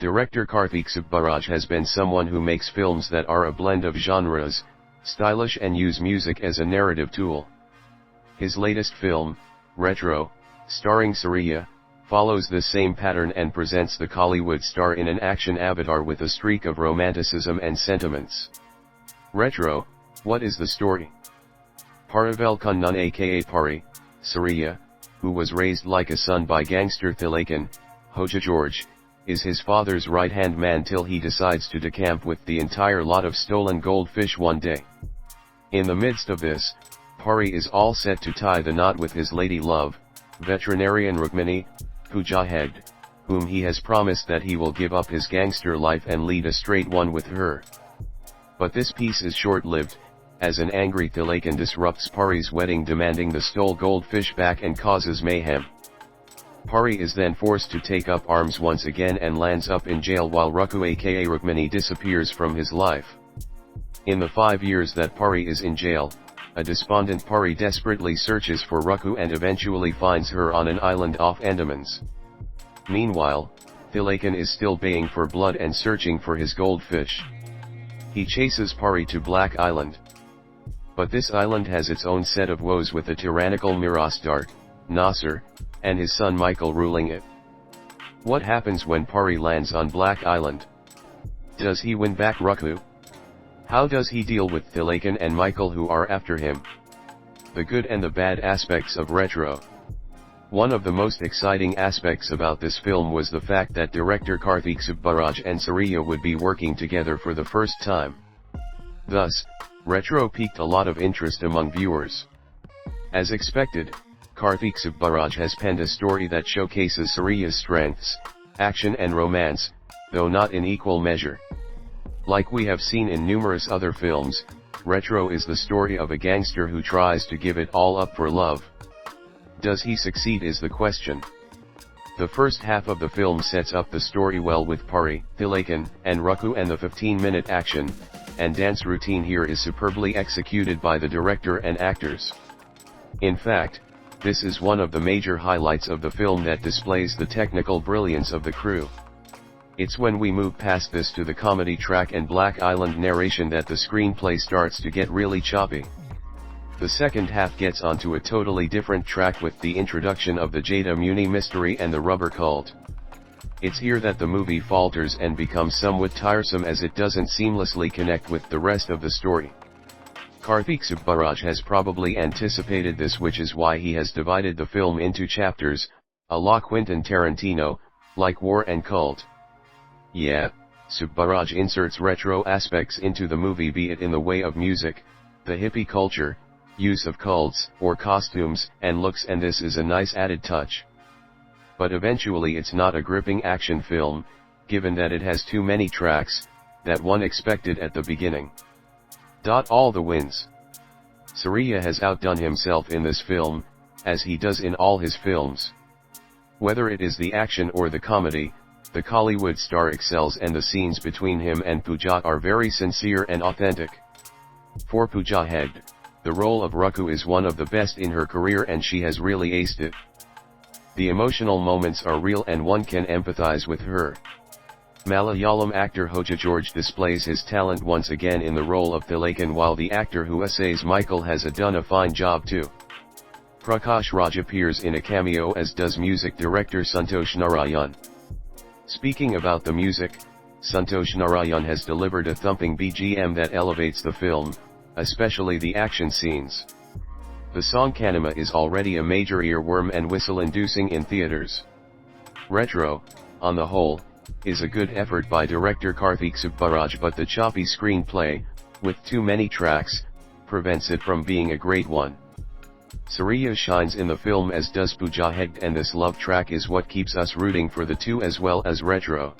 Director Karthik Subbaraj has been someone who makes films that are a blend of genres, stylish and use music as a narrative tool. His latest film, Retro, starring Suriya, follows this same pattern and presents the Kollywood star in an action avatar with a streak of romanticism and sentiments. Retro, what is the story? Parivel Kunnan aka Pari, Suriya, who was raised like a son by gangster Thilakan, Hoja George, is his father's right-hand man till he decides to decamp with the entire lot of stolen goldfish one day. In the midst of this, Pari is all set to tie the knot with his lady love, veterinarian Rukmini, Pooja Hegde, whom he has promised that he will give up his gangster life and lead a straight one with her. But this peace is short-lived, as an angry Thilakan disrupts Pari's wedding demanding the stole goldfish back and causes mayhem. Pari is then forced to take up arms once again and lands up in jail while Rukku aka Rukmini disappears from his life. In the 5 years that Pari is in jail, a despondent Pari desperately searches for Rukku and eventually finds her on an island off Andamans. Meanwhile, Thilakan is still baying for blood and searching for his goldfish. He chases Pari to Black Island. But this island has its own set of woes with the tyrannical Mirastar, Nasser, and his son Michael ruling it. What happens when Pari lands on Black Island? Does he win back Rukku? How does he deal with Thilakan and Michael who are after him? The good and the bad aspects of Retro. One of the most exciting aspects about this film was the fact that director Karthik Subbaraj and Suriya would be working together for the first time. Thus, Retro piqued a lot of interest among viewers. As expected, Karthik Subbaraj has penned a story that showcases Suriya's strengths, action and romance, though not in equal measure. Like we have seen in numerous other films, Retro is the story of a gangster who tries to give it all up for love. Does he succeed is the question. The first half of the film sets up the story well with Pari, Thilakan, and Rukku, and the 15-minute action and dance routine here is superbly executed by the director and actors. In fact, this is one of the major highlights of the film that displays the technical brilliance of the crew. It's when we move past this to the comedy track and Black Island narration that the screenplay starts to get really choppy. The second half gets onto a totally different track with the introduction of the Jada Muni mystery and the rubber cult. It's here that the movie falters and becomes somewhat tiresome as it doesn't seamlessly connect with the rest of the story. Karthik Subbaraj has probably anticipated this, which is why he has divided the film into chapters, a la Quentin Tarantino, like war and cult. Yeah, Subbaraj inserts retro aspects into the movie, be it in the way of music, the hippie culture, use of cults, or costumes and looks, and this is a nice added touch. But eventually it's not a gripping action film, given that it has too many tracks, that one expected at the beginning. All the wins. Suriya has outdone himself in this film, as he does in all his films. Whether it is the action or the comedy, the Kollywood star excels, and the scenes between him and Pooja are very sincere and authentic. For Pooja Hegde, the role of Rukku is one of the best in her career and she has really aced it. The emotional moments are real and one can empathize with her. Malayalam actor Hoja George displays his talent once again in the role of Thilakan, while the actor who essays Michael has done a fine job too. Prakash Raj appears in a cameo, as does music director Santosh Narayan. Speaking about the music, Santosh Narayan has delivered a thumping BGM that elevates the film, especially the action scenes. The song Kanima is already a major earworm and whistle-inducing in theaters. Retro, on the whole, is a good effort by director Karthik Subbaraj, but the choppy screenplay, with too many tracks, prevents it from being a great one. Suriya shines in the film, as does Pooja Hegde, and this love track is what keeps us rooting for the two as well as Retro.